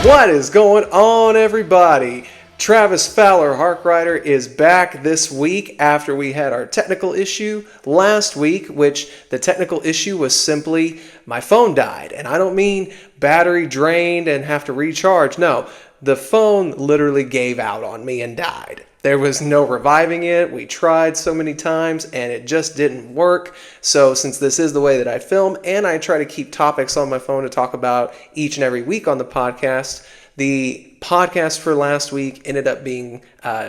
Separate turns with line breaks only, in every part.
What is going on, everybody? Travis Fowler, Hark Rider, is back this week after we had our technical issue last week, which the technical issue was simply my phone died. And I don't mean battery drained and have to recharge. No, the phone literally gave out on me and died. There was no reviving it. We tried so many times and it just didn't work. So since this is the way that I film and I try to keep topics on my phone to talk about each and every week on the podcast, the podcast for last week ended up being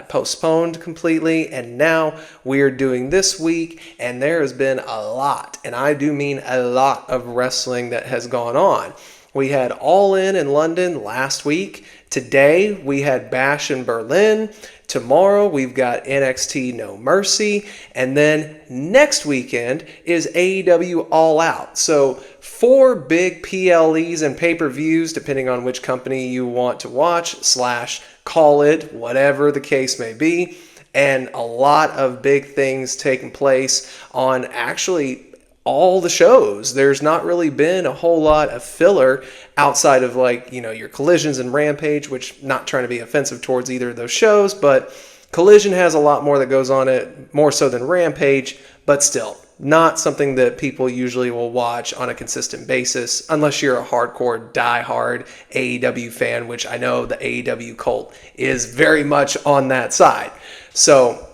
postponed completely, and now we're doing this week, and there has been a lot, and I do mean a lot of wrestling that has gone on. We had All In London last week. Today, we had Bash in Berlin. Tomorrow, we've got NXT No Mercy. And then next weekend is AEW All Out. So 4 big PLEs and pay-per-views, depending on which company you want to watch, / call it, whatever the case may be. And a lot of big things taking place on actually all the shows. There's not really been a whole lot of filler outside of your Collisions and Rampage, which not trying to be offensive towards either of those shows, but Collision has a lot more that goes on it, more so than Rampage, but still not something that people usually will watch on a consistent basis unless you're a hardcore, die-hard AEW fan, which I know the AEW cult is very much on that side. So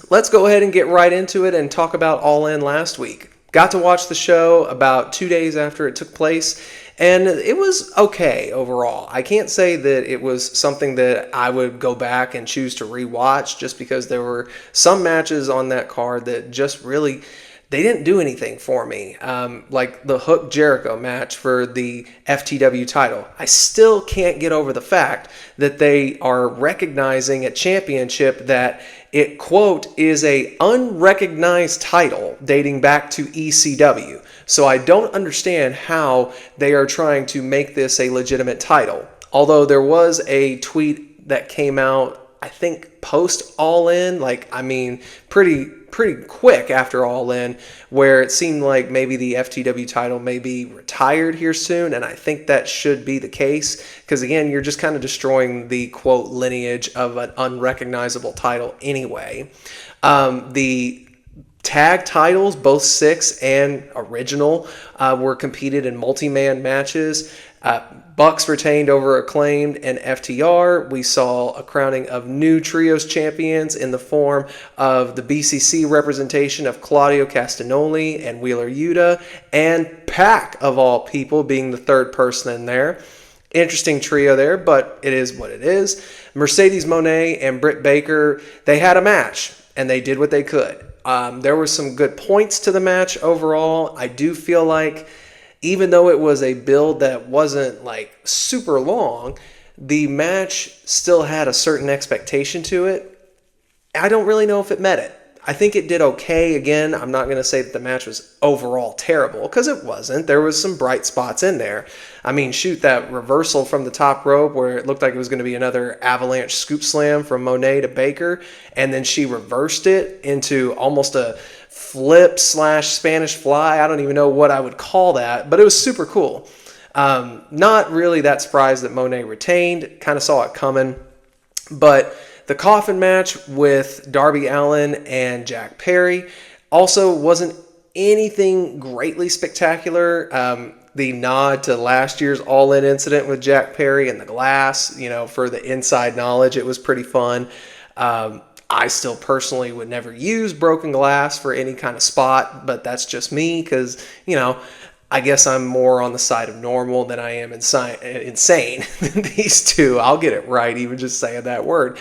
let's go ahead and get right into it and talk about All In last week. Got to watch the show about 2 days after it took place, and it was okay overall. I can't say that it was something that I would go back and choose to rewatch just because there were some matches on that card that just really, they didn't do anything for me. Like the Hook Jericho match for the FTW title. I still can't get over the fact that they are recognizing at Championship that it, quote, is a unrecognized title dating back to ECW. So I don't understand how they are trying to make this a legitimate title. Although there was a tweet that came out, I think, post All In, pretty quick after All In, where it seemed like maybe the FTW title may be retired here soon, and I think that should be the case, because again, you're just kind of destroying the, quote, lineage of an unrecognizable title anyway. The tag titles, both 6 and original, were competed in multi-man matches. Bucks retained over Acclaimed and FTR. We saw a crowning of new trios champions in the form of the BCC representation of Claudio Castagnoli and Wheeler Yuta, and Pac, of all people, being the third person in there. Interesting trio there, but it is what it is. Mercedes Moné and Britt Baker, they had a match, and they did what they could. There were some good points to the match overall. I do feel like even though it was a build that wasn't super long, the match still had a certain expectation to it. I don't really know if it met it. I think it did okay. Again, I'm not going to say that the match was overall terrible, because it wasn't. There was some bright spots in there. I mean, shoot, that reversal from the top rope where it looked like it was going to be another avalanche scoop slam from Monet to Baker, and then she reversed it into almost a flip / Spanish fly. I don't even know what I would call that, but it was super cool. Not really that surprised that Monet retained. Kind of saw it coming. But the coffin match with Darby Allin and Jack Perry also wasn't anything greatly spectacular. The nod to last year's All In incident with Jack Perry and the glass, for the inside knowledge, it was pretty fun. I still personally would never use broken glass for any kind of spot, but that's just me because, I guess I'm more on the side of normal than I am insane than these two. I'll get it right, even just saying that word.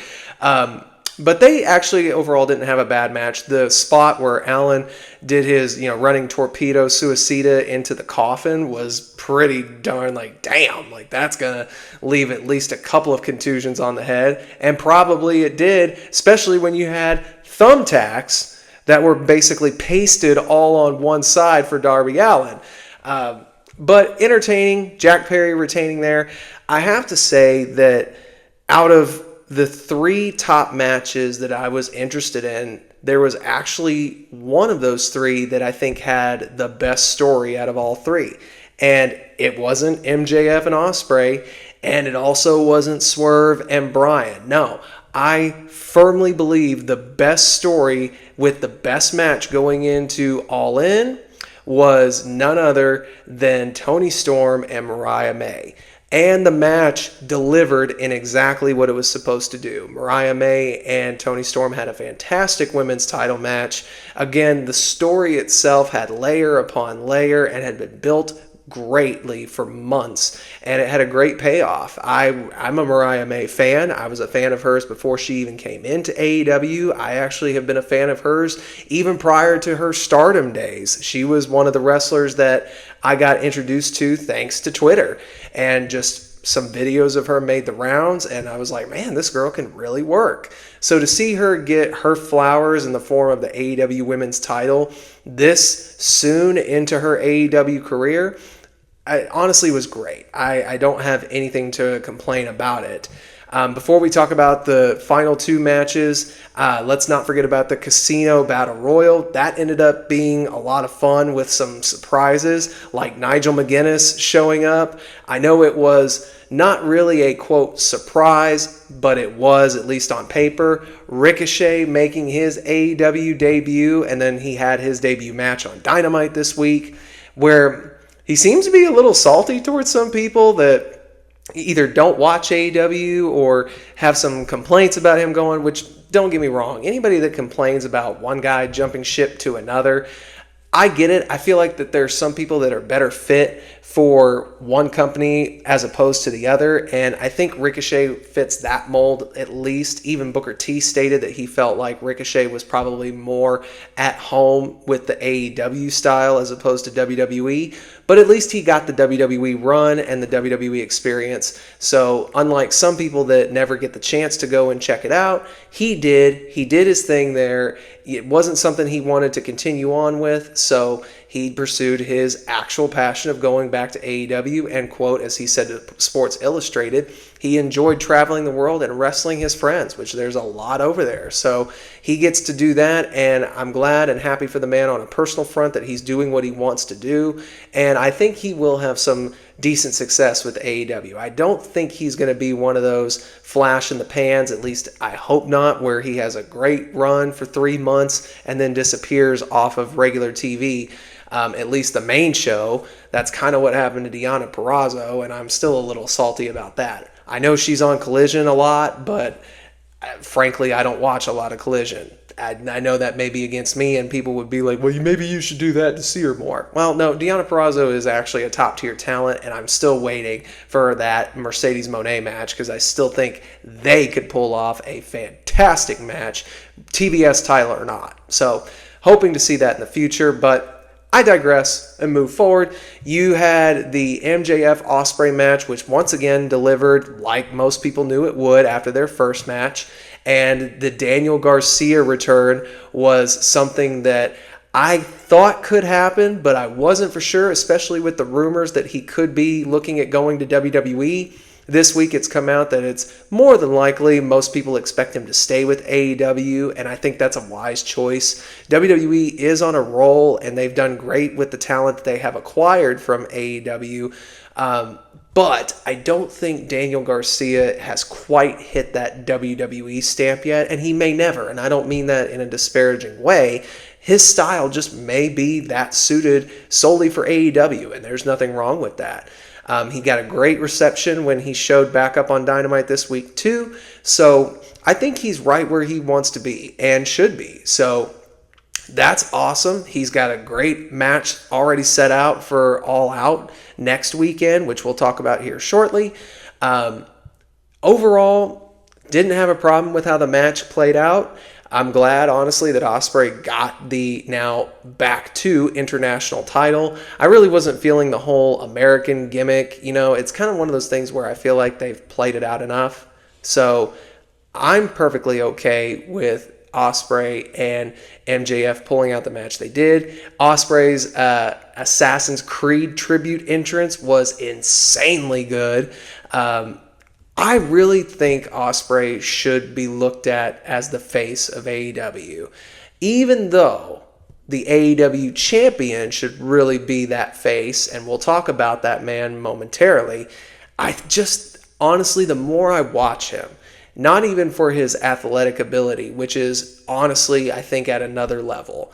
But they actually overall didn't have a bad match. The spot where Allen did his, running torpedo suicida into the coffin was pretty darn damn, that's going to leave at least a couple of contusions on the head. And probably it did, especially when you had thumbtacks that were basically pasted all on one side for Darby Allin. But entertaining, Jack Perry retaining there. I have to say that out of the 3 top matches that I was interested in, there was actually one of those 3 that I think had the best story out of all 3. And it wasn't MJF and Ospreay, And it also wasn't Swerve and Bryan. No, I firmly believe the best story with the best match going into All In was none other than Toni Storm and Mariah May. And the match delivered in exactly what it was supposed to do. Mariah May and Toni Storm had a fantastic women's title match. Again, the story itself had layer upon layer and had been built greatly for months, and it had a great payoff. I'm a Mariah May fan. I was a fan of hers before she even came into AEW. I actually have been a fan of hers even prior to her Stardom days. She was one of the wrestlers that I got introduced to thanks to Twitter, and just some videos of her made the rounds, and I was like, man, this girl can really work. So to see her get her flowers in the form of the AEW Women's title this soon into her AEW career, it honestly was great. I don't have anything to complain about it. Before we talk about the final two matches, let's not forget about the Casino Battle Royal. That ended up being a lot of fun with some surprises, like Nigel McGuinness showing up. I know it was not really a, quote, surprise, but it was, at least on paper. Ricochet making his AEW debut, and then he had his debut match on Dynamite this week, where he seems to be a little salty towards some people that either don't watch AEW or have some complaints about him going, which, don't get me wrong, anybody that complains about one guy jumping ship to another, I get it. I feel like that there's some people that are better fit for one company as opposed to the other, and I think Ricochet fits that mold at least. Even Booker T stated that he felt like Ricochet was probably more at home with the AEW style as opposed to WWE, but at least he got the WWE run and the WWE experience. So unlike some people that never get the chance to go and check it out, he did his thing there. It wasn't something he wanted to continue on with, so he pursued his actual passion of going back to AEW, and, quote, as he said to Sports Illustrated, he enjoyed traveling the world and wrestling his friends, which there's a lot over there. So he gets to do that, and I'm glad and happy for the man on a personal front that he's doing what he wants to do, and I think he will have some decent success with AEW. I don't think he's going to be one of those flash in the pans, at least I hope not, where he has a great run for 3 months and then disappears off of regular TV. At least the main show. That's kind of what happened to Deonna Purrazzo, and I'm still a little salty about that. I know she's on Collision a lot, but frankly, I don't watch a lot of Collision. I know that may be against me, and people would be like, well, maybe you should do that to see her more. Well, no, Deonna Purrazzo is actually a top-tier talent, and I'm still waiting for that Mercedes Moné match because I still think they could pull off a fantastic match, TBS title or not. So, hoping to see that in the future, but I digress and move forward. You had the MJF Ospreay match, which once again delivered like most people knew it would after their first match. And the Daniel Garcia return was something that I thought could happen, but I wasn't for sure, especially with the rumors that he could be looking at going to WWE. This week it's come out that it's more than likely most people expect him to stay with AEW, and I think that's a wise choice. WWE is on a roll, and they've done great with the talent that they have acquired from AEW, but I don't think Daniel Garcia has quite hit that WWE stamp yet, and he may never, and I don't mean that in a disparaging way. His style just may be that suited solely for AEW, and there's nothing wrong with that. He got a great reception when he showed back up on Dynamite this week too. So I think he's right where he wants to be and should be. So that's awesome. He's got a great match already set out for All Out next weekend, which we'll talk about here shortly. Overall, didn't have a problem with how the match played out. I'm glad, honestly, that Ospreay got the now back to international title. I really wasn't feeling the whole American gimmick. You know, it's kind of one of those things where I feel like they've played it out enough. So I'm perfectly okay with Ospreay and MJF pulling out the match they did. Ospreay's Assassin's Creed tribute entrance was insanely good. I really think Ospreay should be looked at as the face of AEW, even though the AEW champion should really be that face, and we'll talk about that man momentarily. honestly, the more I watch him, not even for his athletic ability, which is honestly, I think, at another level,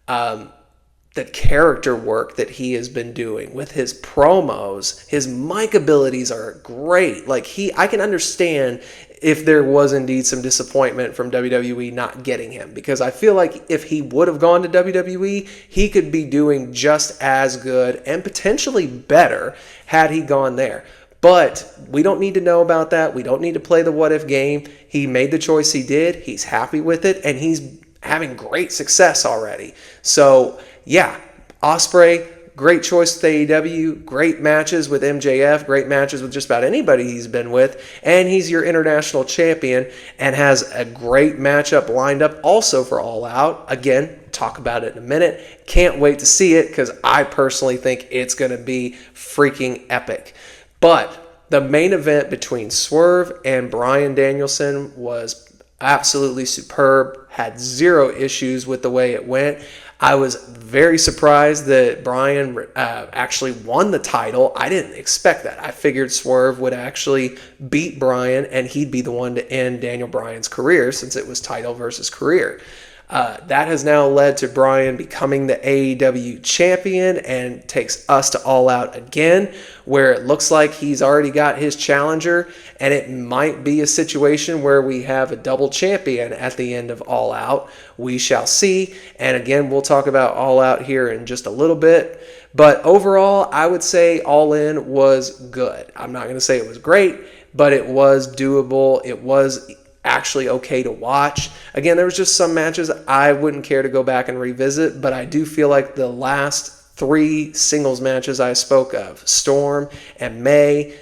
the character work that he has been doing with his promos, his mic abilities are great. Like I can understand if there was indeed some disappointment from WWE not getting him, because I feel like if he would have gone to WWE, he could be doing just as good and potentially better had he gone there. But we don't need to know about that. We don't need to play the what if game. He made the choice he did. He's happy with it, and he's having great success already. So yeah, Ospreay, great choice with AEW, great matches with MJF, great matches with just about anybody he's been with, and he's your international champion and has a great matchup lined up also for All Out. Again, talk about it in a minute. Can't wait to see it, because I personally think it's going to be freaking epic. But the main event between Swerve and Bryan Danielson was absolutely superb. Had zero issues with the way it went. I was very surprised that Bryan actually won the title. I didn't expect that. I figured Swerve would actually beat Bryan and he'd be the one to end Daniel Bryan's career, since it was title versus career. That has now led to Bryan becoming the AEW champion and takes us to All Out again, where it looks like he's already got his challenger, and it might be a situation where we have a double champion at the end of All Out. We shall see. And again, we'll talk about All Out here in just a little bit. But overall, I would say All In was good. I'm not going to say it was great, but it was doable. It was actually okay to watch. Again, there was just some matches I wouldn't care to go back and revisit, but I do feel like the last 3 singles matches I spoke of, Storm and May,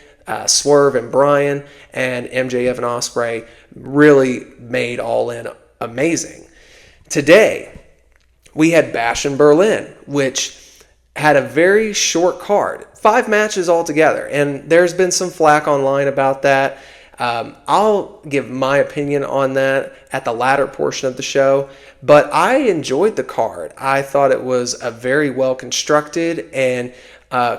Swerve and Bryan, and MJF and Ospreay, really made All In amazing. Today, we had Bash in Berlin, which had a very short card, 5 matches altogether, and there's been some flack online about that. I'll give my opinion on that at the latter portion of the show, but I enjoyed the card. I thought it was a very well constructed and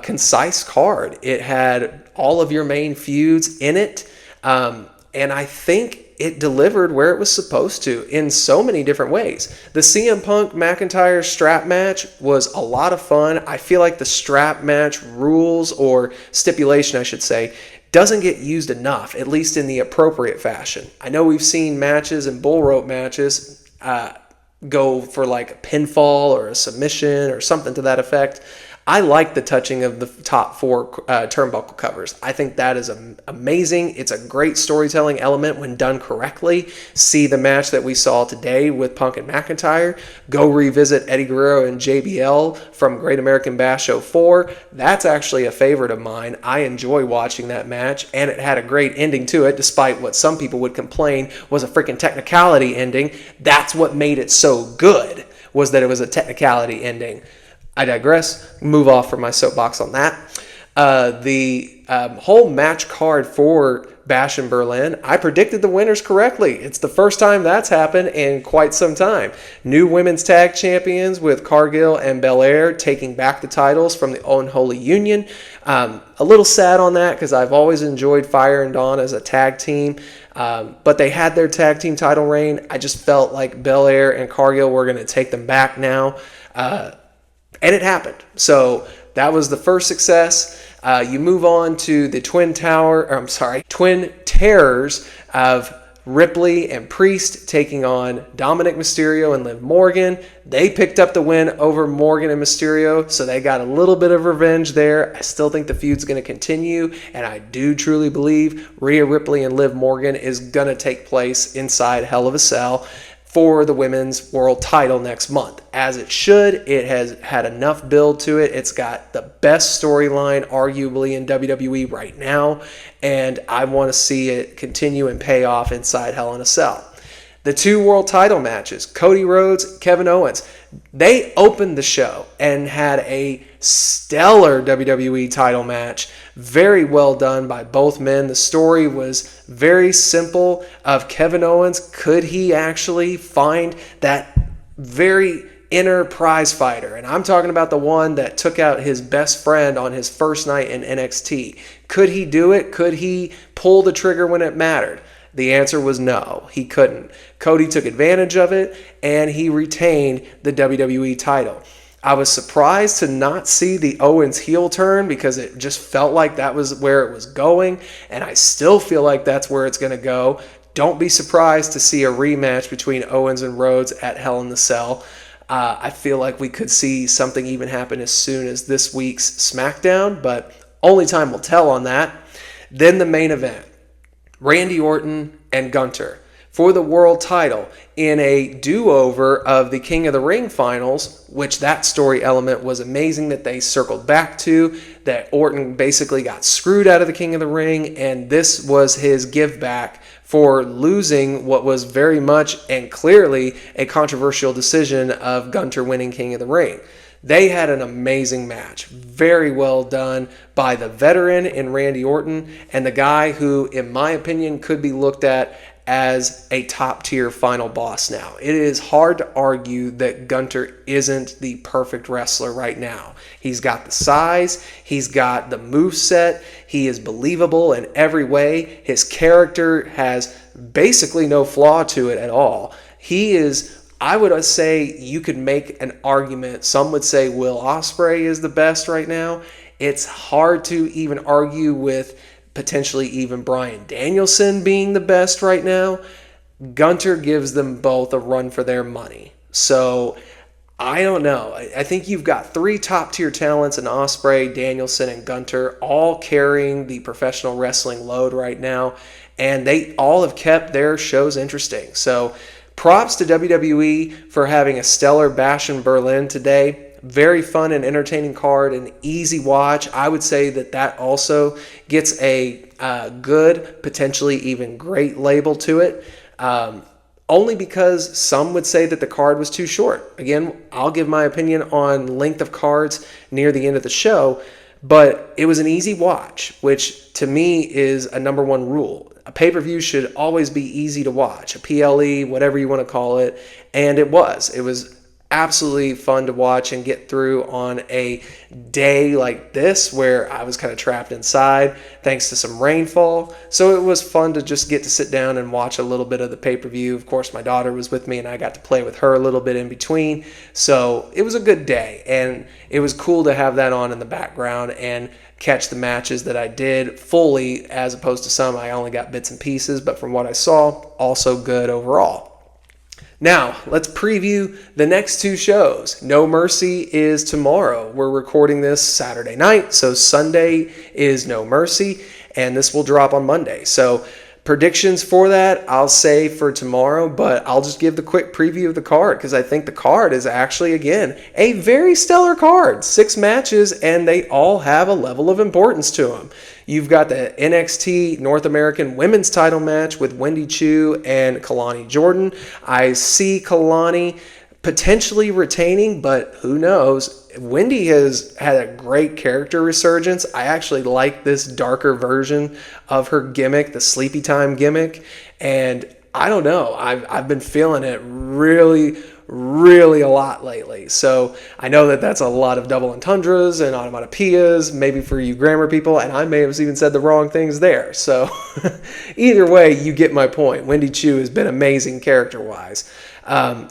concise card. It had all of your main feuds in it, and I think it delivered where it was supposed to in so many different ways. The CM Punk McIntyre strap match was a lot of fun. I feel like the strap match rules, or stipulation I should say, doesn't get used enough, at least in the appropriate fashion. I know we've seen matches and bull rope matches go for like a pinfall or a submission or something to that effect. I like the touching of the top 4 turnbuckle covers. I think that is amazing. It's a great storytelling element when done correctly. See the match that we saw today with Punk and McIntyre. Go revisit Eddie Guerrero and JBL from Great American Bash 04. That's actually a favorite of mine. I enjoy watching that match, and it had a great ending to it, despite what some people would complain was a freaking technicality ending. That's what made it so good, was that it was a technicality ending. I digress. Move off from my soapbox on that. The whole match card for Bash in Berlin, I predicted the winners correctly. It's the first time that's happened in quite some time. New women's tag champions with Cargill and Belair taking back the titles from the Unholy Union. A little sad on that, because I've always enjoyed Fire and Dawn as a tag team. But they had their tag team title reign. I just felt like Belair and Cargill were going to take them back now. And it happened. So that was the first success. You move on to the Twin Terrors of Ripley and Priest taking on Dominic Mysterio and Liv Morgan. They picked up the win over Morgan and Mysterio, so they got a little bit of revenge there. I still think the feud's going to continue, and I do truly believe Rhea Ripley and Liv Morgan is going to take place inside Hell of a Cell for the women's world title next month. As it should. It has had enough build to it. It's got the best storyline arguably in WWE right now, and I want to see it continue and pay off inside Hell in a Cell. The 2 world title matches, Cody Rhodes, Kevin Owens, they opened the show and had a stellar WWE title match. Very well done by both men. The story was very simple of Kevin Owens. Could he actually find that very inner prize fighter. And I'm talking about the one that took out his best friend on his first night in NXT. Could he do it? Could he pull the trigger when it mattered? The answer was no, he couldn't. Cody took advantage of it, and he retained the WWE title. I was surprised to not see the Owens heel turn because it just felt like that was where it was going, and I still feel like that's where it's going to go. Don't be surprised to see a rematch between Owens and Rhodes at Hell in the Cell. I feel like we could see something even happen as soon as this week's SmackDown, but only time will tell on that. Then the main event, Randy Orton and Gunther for the world title in a do-over of the King of the Ring finals, which that story element was amazing that they circled back to, that Orton basically got screwed out of the King of the Ring, and this was his give back for losing what was very much and clearly a controversial decision of Gunther winning King of the Ring. They had an amazing match, very well done by the veteran in Randy Orton and the guy who, in my opinion, could be looked at as a top-tier final boss now. It is hard to argue that Gunther isn't the perfect wrestler right now. He's got the size, he's got the moveset, he is believable in every way. His character has basically no flaw to it at all. He is, I would say, you could make an argument. Some would say Will Ospreay is the best right now. It's hard to even argue with potentially even Bryan Danielson being the best right now. Gunther gives them both a run for their money. So I don't know. I think you've got three top-tier talents in Ospreay, Danielson, and Gunther, all carrying the professional wrestling load right now, and they all have kept their shows interesting. So props to WWE for having a stellar Bash in Berlin today. Very fun and entertaining card, an easy watch. I would say that also gets a good, potentially even great label to it. Only because some would say that the card was too short. Again, I'll give my opinion on length of cards near the end of the show, but it was an easy watch, which to me is a number one rule. A pay-per-view should always be easy to watch, a PLE, whatever you want to call it, and it was. It was absolutely fun to watch and get through on a day like this where I was kind of trapped inside thanks to some rainfall. So it was fun to just get to sit down and watch a little bit of the pay-per-view. Of course, my daughter was with me and I got to play with her a little bit in between. So it was a good day, and it was cool to have that on in the background and catch the matches that I did fully, as opposed to some I only got bits and pieces, but from what I saw, also good overall. Now, let's preview the next two shows. No Mercy is tomorrow. We're recording this Saturday night, so Sunday is No Mercy, and this will drop on Monday. So predictions for that, I'll say for tomorrow, but I'll just give the quick preview of the card because I think the card is actually, again, a very stellar card. 6 matches, and they all have a level of importance to them. You've got the NXT North American Women's title match with Wendy Chu and Kalani Jordan. I see Kalani potentially retaining, but who knows? Wendy has had a great character resurgence. I actually like this darker version of her gimmick, the Sleepy Time gimmick, and I don't know. I've been feeling it really a lot lately. So I know that that's a lot of double entendres and onomatopoeias, maybe for you grammar people, and I may have even said the wrong things there. So either way, you get my point. Wendy Chu has been amazing character-wise.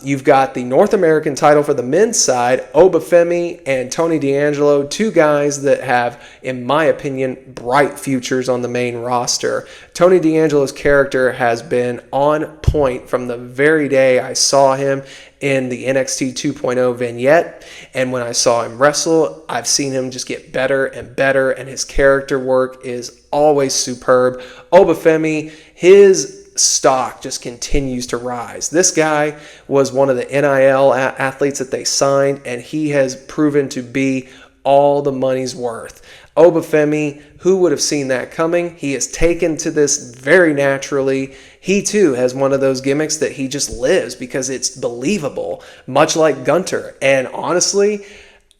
You've got the North American title for the men's side, Obafemi and Tony D'Angelo, two guys that have, in my opinion, bright futures on the main roster. Tony D'Angelo's character has been on point from the very day I saw him in the NXT 2.0 vignette, and when I saw him wrestle, I've seen him just get better and better, and his character work is always superb. Obafemi, his stock just continues to rise. This guy was one of the NIL athletes that they signed, and he has proven to be all the money's worth. Obafemi, who would have seen that coming? He has taken to this very naturally. He too has one of those gimmicks that he just lives because it's believable, much like Gunther. And honestly,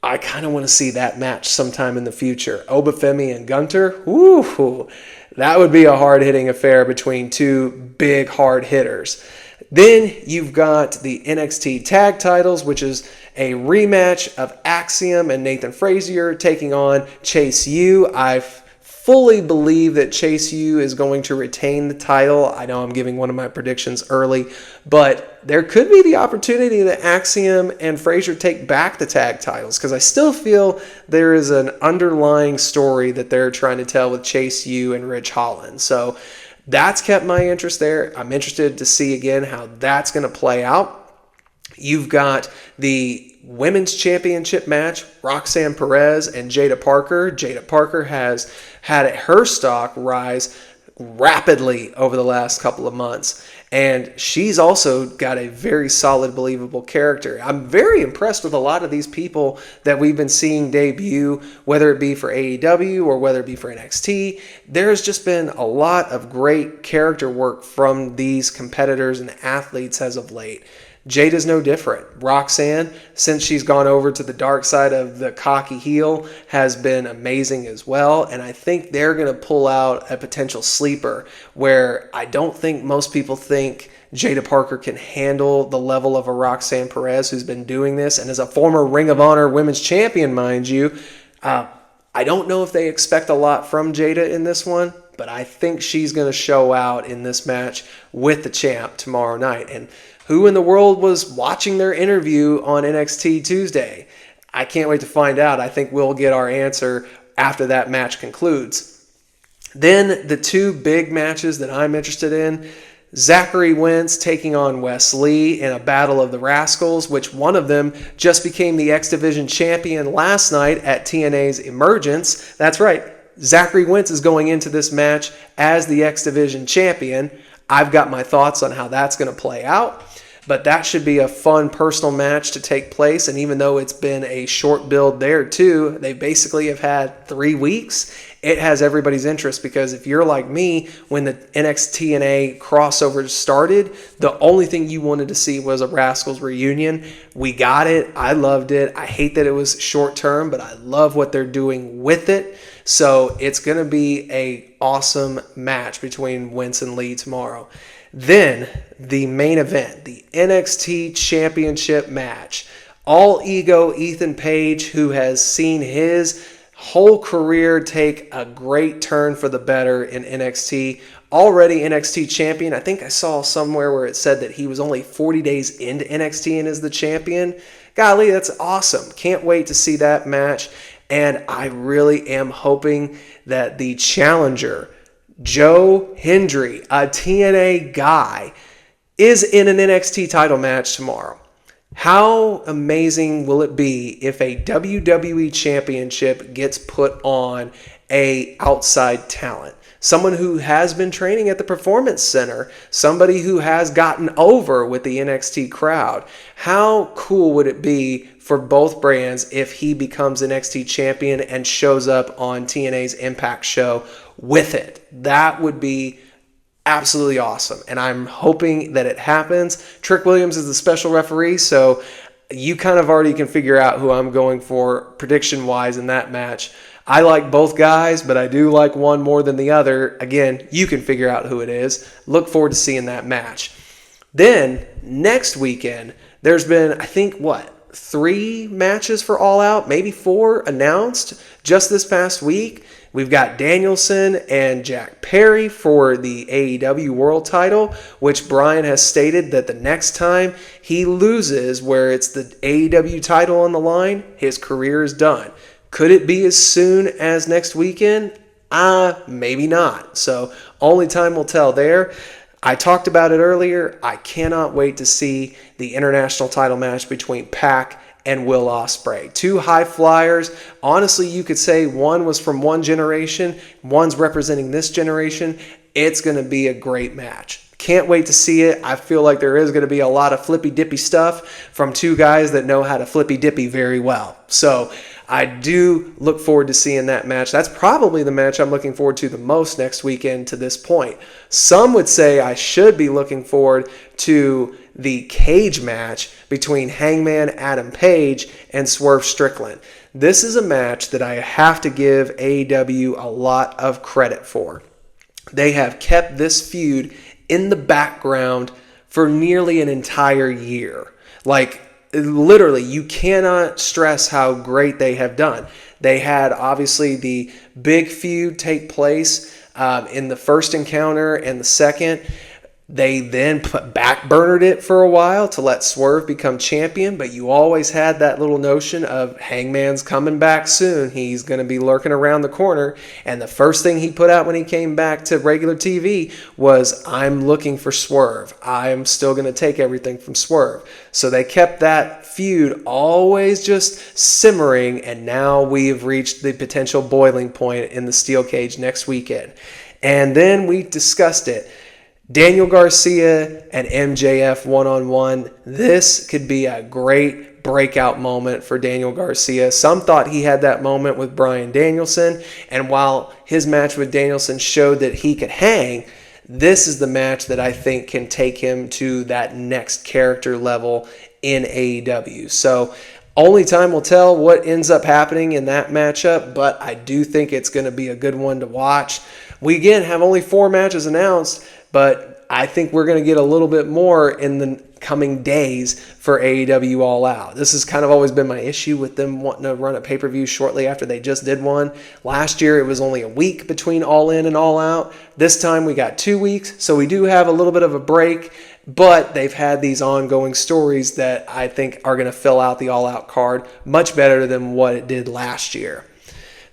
I kind of want to see that match sometime in the future. Obafemi and Gunther, woo, that would be a hard-hitting affair between two big hard hitters. Then you've got the NXT tag titles, which is a rematch of Axiom and Nathan Frazier taking on Chase U. I fully believe that Chase U is going to retain the title. I know I'm giving one of my predictions early, but there could be the opportunity that Axiom and Frazier take back the tag titles, because I still feel there is an underlying story that they're trying to tell with Chase U and Rich Holland. So that's kept my interest there. I'm interested to see again how that's going to play out. You've got the women's championship match, Roxanne Perez and Jada Parker. Jada Parker has had her stock rise rapidly over the last couple of months, and she's also got a very solid, believable character. I'm very impressed with a lot of these people that we've been seeing debut, whether it be for AEW or whether it be for NXT. There's just been a lot of great character work from these competitors and athletes as of late. Jada's no different. Roxanne, since she's gone over to the dark side of the cocky heel, has been amazing as well. And I think they're going to pull out a potential sleeper where I don't think most people think Jada Parker can handle the level of a Roxanne Perez, who's been doing this. And as a former Ring of Honor Women's Champion, mind you, I don't know if they expect a lot from Jada in this one, but I think she's going to show out in this match with the champ tomorrow night. And who in the world was watching their interview on NXT Tuesday? I can't wait to find out. I think we'll get our answer after that match concludes. Then the two big matches that I'm interested in, Zachary Wentz taking on Wes Lee in a battle of the Rascals, which one of them just became the X Division champion last night at TNA's Emergence. That's right. Zachary Wentz is going into this match as the X Division champion. I've got my thoughts on how that's going to play out, but that should be a fun personal match to take place. And even though it's been a short build there too, they basically have had 3 weeks. It has everybody's interest, because if you're like me, when the NXT crossover started, the only thing you wanted to see was a Rascals reunion. We got it. I loved it. I hate that it was short term, but I love what they're doing with it. So it's going to be an awesome match between Wentz and Lee tomorrow. Then the main event, the NXT Championship match. All Ego Ethan Page, who has seen his whole career take a great turn for the better in NXT. Already NXT champion. I think I saw somewhere where it said that he was only 40 days into NXT and is the champion. Golly, that's awesome. Can't wait to see that match. And I really am hoping that the challenger, Joe Hendry, a TNA guy, is in an NXT title match tomorrow. How amazing will it be if a WWE championship gets put on a outside talent? Someone who has been training at the Performance Center, somebody who has gotten over with the NXT crowd. How cool would it be for both brands if he becomes NXT champion and shows up on TNA's Impact show with it? That would be absolutely awesome, and I'm hoping that it happens. Trick Williams is the special referee, so you kind of already can figure out who I'm going for prediction-wise in that match. I like both guys, but I do like one more than the other. Again, you can figure out who it is. Look forward to seeing that match. Then, next weekend, there's been, I think, 3 matches for All Out, maybe 4 announced just this past week. We've got Danielson and Jack Perry for the AEW World title, which Brian has stated that the next time he loses where it's the AEW title on the line, his career is done. Could it be as soon as next weekend? Maybe not. So only time will tell there. I talked about it earlier. I cannot wait to see the international title match between Pac and Will Ospreay. 2 high flyers. Honestly, you could say one was from one generation, one's representing this generation. It's going to be a great match. Can't wait to see it. I feel like there is going to be a lot of flippy-dippy stuff from 2 guys that know how to flippy-dippy very well. So I do look forward to seeing that match. That's probably the match I'm looking forward to the most next weekend to this point. Some would say I should be looking forward to the cage match between Hangman Adam Page and Swerve Strickland. This is a match that I have to give AEW a lot of credit for. They have kept this feud in the background for nearly an entire year. Like, literally, you cannot stress how great they have done. They had, obviously, the big feud take place in the first encounter and the second. They then backburnered it for a while to let Swerve become champion, but you always had that little notion of Hangman's coming back soon. He's going to be lurking around the corner. And the first thing he put out when he came back to regular TV was, I'm looking for Swerve. I'm still going to take everything from Swerve. So they kept that feud always just simmering, and now we have reached the potential boiling point in the steel cage next weekend. And then we discussed it. Daniel Garcia and MJF one-on-one. This could be a great breakout moment for Daniel Garcia. Some thought he had that moment with Bryan Danielson, and while his match with Danielson showed that he could hang, this is the match that I think can take him to that next character level in AEW. So only time will tell what ends up happening in that matchup, but I do think it's going to be a good one to watch. We, again, have only 4 matches announced, but I think we're going to get a little bit more in the coming days for AEW All Out. This has kind of always been my issue with them wanting to run a pay-per-view shortly after they just did one. Last year, it was only a week between All In and All Out. This time, we got 2 weeks, so we do have a little bit of a break, but they've had these ongoing stories that I think are going to fill out the All Out card much better than what it did last year.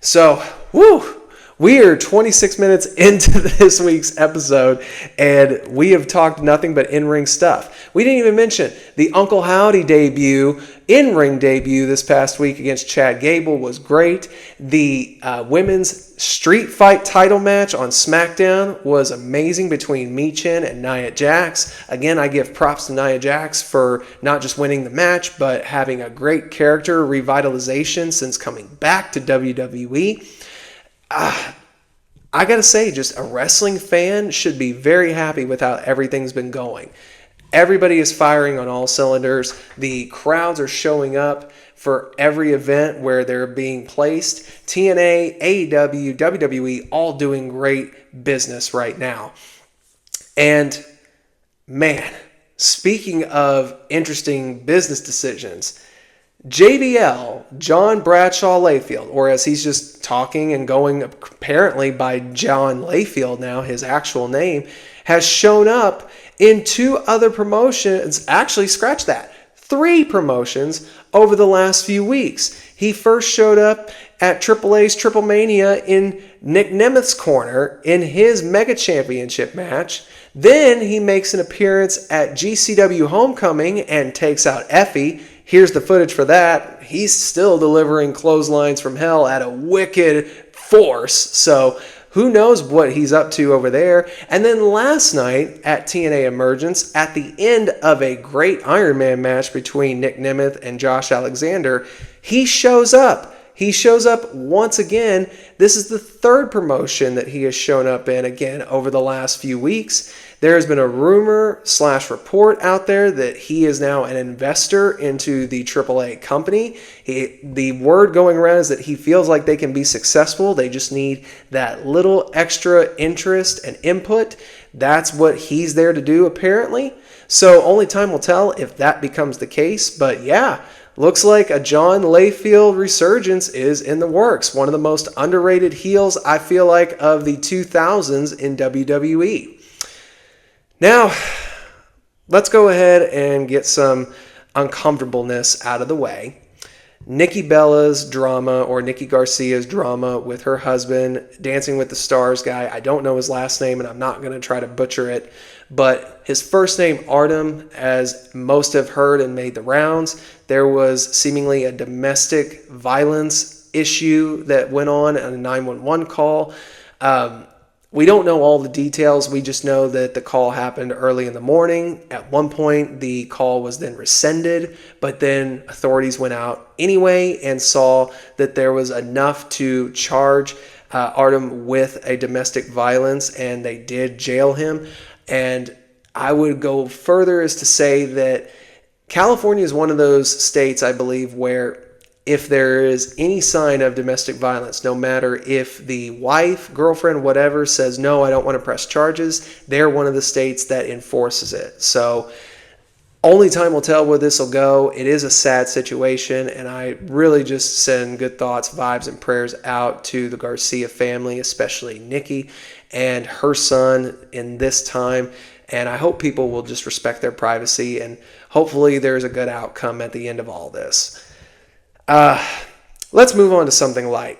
So, woo! We are 26 minutes into this week's episode, and we have talked nothing but in-ring stuff. We didn't even mention the Uncle Howdy debut, in-ring debut this past week against Chad Gable was great. The women's street fight title match on SmackDown was amazing between Michin and Nia Jax. Again, I give props to Nia Jax for not just winning the match, but having a great character revitalization since coming back to WWE. I gotta say, just a wrestling fan should be very happy with how everything's been going. Everybody is firing on all cylinders. The crowds are showing up for every event where they're being placed. TNA, AEW, WWE, all doing great business right now. And man, speaking of interesting business decisions, JBL, John Bradshaw Layfield, or as he's just talking and going apparently by John Layfield now, his actual name, has shown up in 2 other promotions. Actually, scratch that. 3 promotions over the last few weeks. He first showed up at AAA's Triple Mania in Nick Nemeth's corner in his Mega Championship match. Then he makes an appearance at GCW Homecoming and takes out Effie. Here's the footage for that. He's still delivering clotheslines from hell at a wicked force. So who knows what he's up to over there. And then last night at TNA Emergence, at the end of a great Iron Man match between Nick Nemeth and Josh Alexander, he shows up. He shows up once again. This is the 3rd promotion that he has shown up in again over the last few weeks. There has been a rumor/report out there that he is now an investor into the AAA company. The word going around is that he feels like they can be successful. They just need that little extra interest and input. That's what he's there to do, apparently. So only time will tell if that becomes the case. But yeah, looks like a John Layfield resurgence is in the works. One of the most underrated heels, I feel like, of the 2000s in WWE. Now, let's go ahead and get some uncomfortableness out of the way. Nikki Bella's drama, or Nikki Garcia's drama with her husband, Dancing with the Stars guy. I don't know his last name, and I'm not going to try to butcher it. But his first name, Artem, as most have heard and made the rounds, there was seemingly a domestic violence issue that went on a 911 call. We don't know all the details. We just know that the call happened early in the morning. At one point, the call was then rescinded, but then authorities went out anyway and saw that there was enough to charge Artem with a domestic violence, and they did jail him. And I would go further as to say that California is one of those states, I believe, where if there is any sign of domestic violence, no matter if the wife, girlfriend, whatever says, no, I don't want to press charges, they're one of the states that enforces it. So only time will tell where this will go. It is a sad situation, and I really just send good thoughts, vibes, and prayers out to the Garcia family, especially Nikki and her son in this time. And I hope people will just respect their privacy, and hopefully there's a good outcome at the end of all this. Let's move on to something light.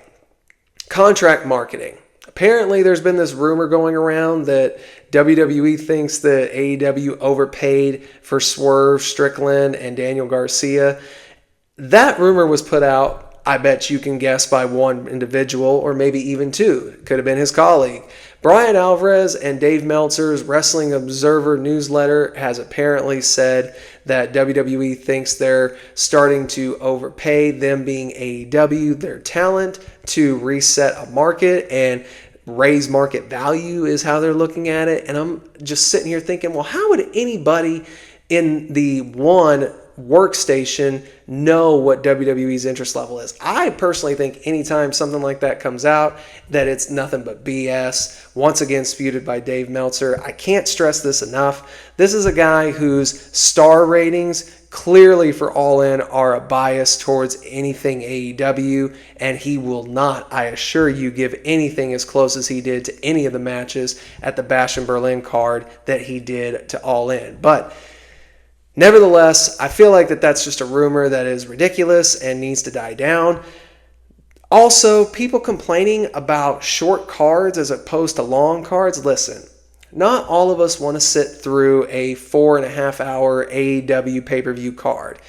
Contract marketing. Apparently, there's been this rumor going around that WWE thinks that AEW overpaid for Swerve Strickland and Daniel Garcia. That rumor was put out, I bet you can guess, by one individual or maybe even two. It could have been his colleague. Brian Alvarez and Dave Meltzer's Wrestling Observer newsletter has apparently said that WWE thinks they're starting to overpay, them being AEW, their talent, to reset a market and raise market value is how they're looking at it. And I'm just sitting here thinking, well, how would anybody in the one workstation know what WWE's interest level is? I personally think anytime something like that comes out, that it's nothing but BS. Once again, spewed by Dave Meltzer. I can't stress this enough. This is a guy whose star ratings clearly for All In are a bias towards anything AEW, and he will not, I assure you, give anything as close as he did to any of the matches at the Bash in Berlin card that he did to All In. But nevertheless, I feel like that's just a rumor that is ridiculous and needs to die down. Also, people complaining about short cards as opposed to long cards. Listen, not all of us want to sit through a 4.5 hour AEW pay-per-view card.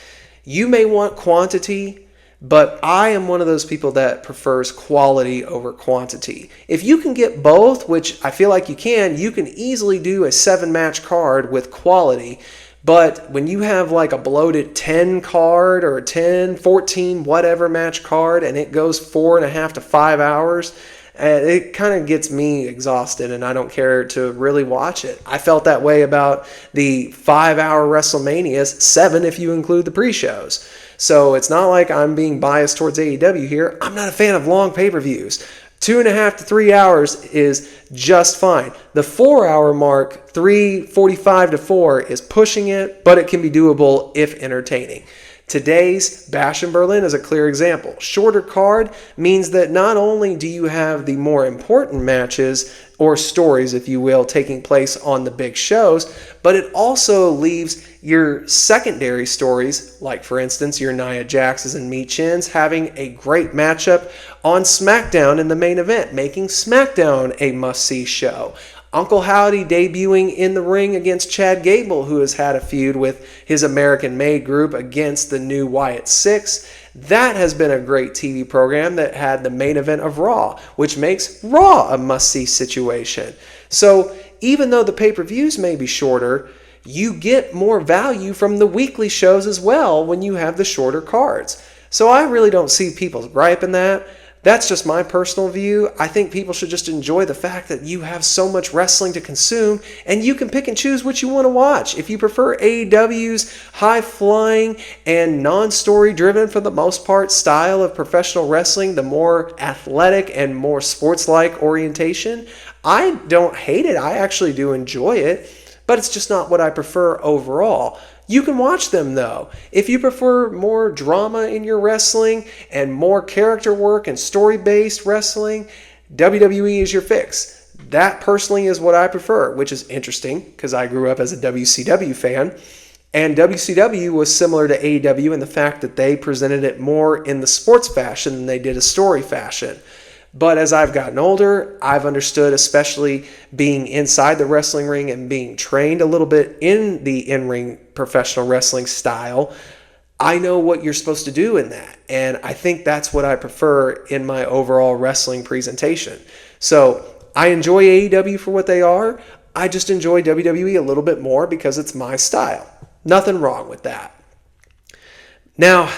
You may want quantity, but I am one of those people that prefers quality over quantity. If you can get both, which I feel like you can easily do a 7-match card with quality. But when you have like a bloated 10 card or a 10, 14, whatever match card, and it goes 4.5 to 5 hours, it kind of gets me exhausted, and I don't care to really watch it. I felt that way about the 5-hour WrestleManias, 7 if you include the pre-shows. So it's not like I'm being biased towards AEW here. I'm not a fan of long pay-per-views. 2.5 to 3 hours is just fine. The 4-hour mark, 3:45 to 4, is pushing it, but it can be doable if entertaining. Today's Bash in Berlin is a clear example. Shorter card means that not only do you have the more important matches, or stories, if you will, taking place on the big shows, but it also leaves your secondary stories, like for instance your Nia Jaxes and Michins, having a great matchup on SmackDown in the main event, making SmackDown a must-see show. Uncle Howdy debuting in the ring against Chad Gable, who has had a feud with his American-made group against the new Wyatt Six. That has been a great TV program that had the main event of Raw, which makes Raw a must-see situation. So even though the pay-per-views may be shorter, you get more value from the weekly shows as well when you have the shorter cards. So I really don't see people's gripe in that. That's just my personal view. I think people should just enjoy the fact that you have so much wrestling to consume, and you can pick and choose what you want to watch. If you prefer AEW's high-flying and non-story driven, for the most part, style of professional wrestling, the more athletic and more sports-like orientation, I don't hate it. I actually do enjoy it, but it's just not what I prefer overall. You can watch them though. If you prefer more drama in your wrestling and more character work and story-based wrestling, WWE is your fix. That personally is what I prefer, which is interesting because I grew up as a WCW fan. And WCW was similar to AEW in the fact that they presented it more in the sports fashion than they did a story fashion. But as I've gotten older, I've understood, especially being inside the wrestling ring and being trained a little bit in the in-ring professional wrestling style, I know what you're supposed to do in that. And I think that's what I prefer in my overall wrestling presentation. So I enjoy AEW for what they are. I just enjoy WWE a little bit more because it's my style. Nothing wrong with that. Now,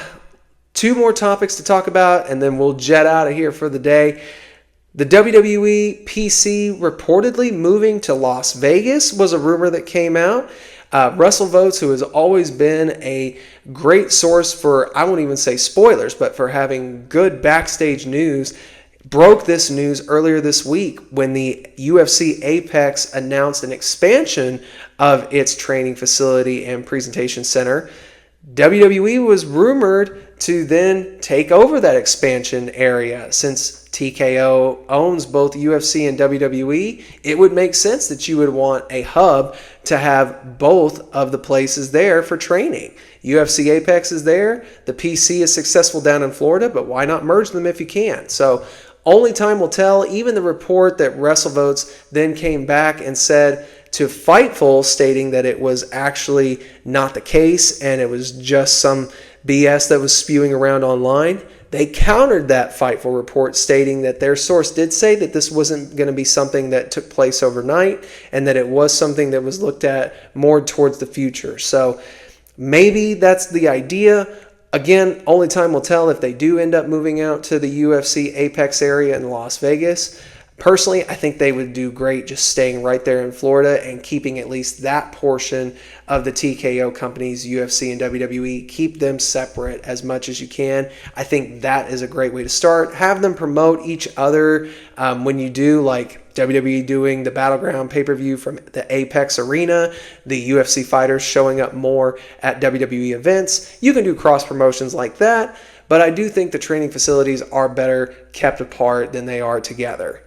2 more topics to talk about, and then we'll jet out of here for the day. The WWE PC reportedly moving to Las Vegas was a rumor that came out. WrestleVotes, who has always been a great source for, I won't even say spoilers, but for having good backstage news, broke this news earlier this week when the UFC Apex announced an expansion of its training facility and presentation center. WWE was rumored to then take over that expansion area. Since TKO owns both UFC and WWE, it would make sense that you would want a hub to have both of the places there for training. UFC Apex is there, the PC is successful down in Florida, but why not merge them if you can? So only time will tell. Even the report that WrestleVotes then came back and said to Fightful, stating that it was actually not the case and it was just some BS that was spewing around online. They countered that Fightful report, stating that their source did say that this wasn't going to be something that took place overnight and that it was something that was looked at more towards the future. So maybe that's the idea. Again, only time will tell if they do end up moving out to the UFC Apex area in Las Vegas. Personally, I think they would do great just staying right there in Florida and keeping at least that portion of the TKO companies, UFC and WWE, keep them separate as much as you can. I think that is a great way to start. Have them promote each other when you do, like WWE doing the Battleground pay-per-view from the Apex Arena, the UFC fighters showing up more at WWE events. You can do cross-promotions like that, but I do think the training facilities are better kept apart than they are together.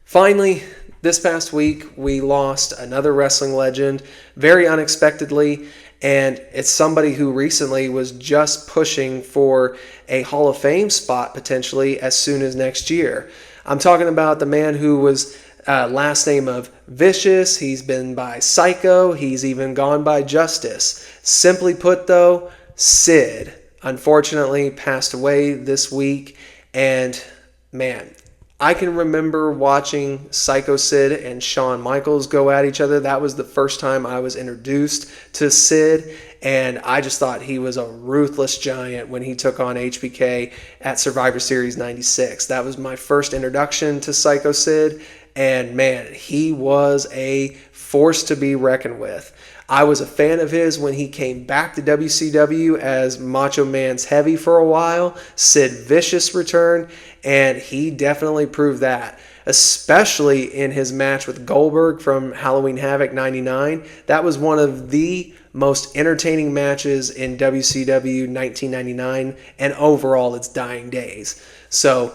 Finally, this past week, we lost another wrestling legend very unexpectedly, and it's somebody who recently was just pushing for a Hall of Fame spot potentially as soon as next year. I'm talking about the man who was last name of Vicious. He's been by Sycho. He's even gone by Justice. Simply put, though, Sid unfortunately passed away this week, and man, I can remember watching Psycho Sid and Shawn Michaels go at each other. That was the first time I was introduced to Sid, and I just thought he was a ruthless giant when he took on HBK at Survivor Series 96. That was my first introduction to Psycho Sid, and man, he was a force to be reckoned with. I was a fan of his when he came back to WCW as Macho Man's Heavy for a while. Sid Vicious returned, and he definitely proved that, especially in his match with Goldberg from Halloween Havoc 99. That was one of the most entertaining matches in WCW 1999 and overall its dying days. So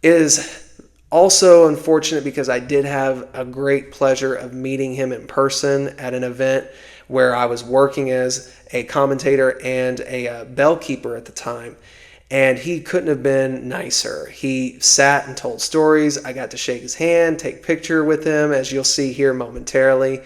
it is also unfortunate because I did have a great pleasure of meeting him in person at an event where I was working as a commentator and a bellkeeper at the time. And he couldn't have been nicer. He sat and told stories. I got to shake his hand, take a picture with him, as you'll see here momentarily.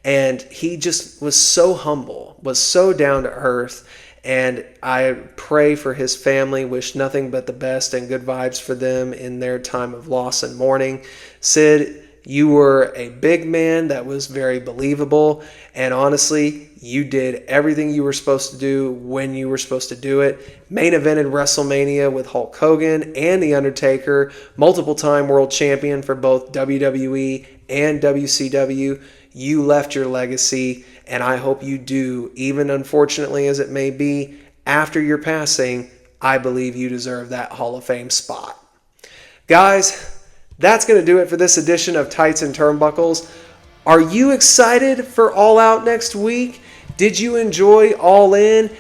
And he just was so humble, was so down to earth. And I pray for his family, wish nothing but the best and good vibes for them in their time of loss and mourning. Sid, you were a big man that was very believable, and honestly, you did everything you were supposed to do when you were supposed to do it. Main evented WrestleMania with Hulk Hogan and The Undertaker, multiple-time world champion for both WWE and WCW. You left your legacy, and I hope you do, even unfortunately as it may be, after your passing. I believe you deserve that Hall of Fame spot. Guys, that's going to do it for this edition of Tights and Turnbuckles. Are you excited for All Out next week? Did you enjoy All In,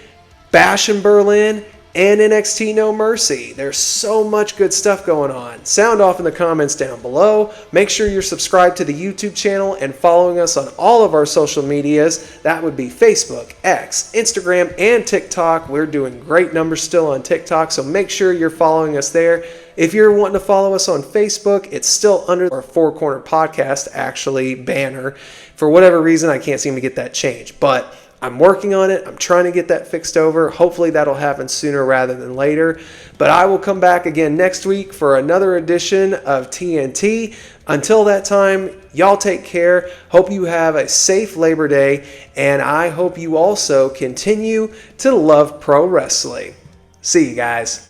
Bash in Berlin, and NXT No Mercy? There's so much good stuff going on. Sound off in the comments down below. Make sure you're subscribed to the YouTube channel and following us on all of our social medias. That would be Facebook, X, Instagram, and TikTok. We're doing great numbers still on TikTok, so make sure you're following us there. If you're wanting to follow us on Facebook, it's still under our Four Corner Podcast, actually, banner. For whatever reason, I can't seem to get that changed, but I'm working on it. I'm trying to get that fixed over. Hopefully that'll happen sooner rather than later. But I will come back again next week for another edition of TNT. Until that time, y'all take care. Hope you have a safe Labor Day, and I hope you also continue to love pro wrestling. See you guys.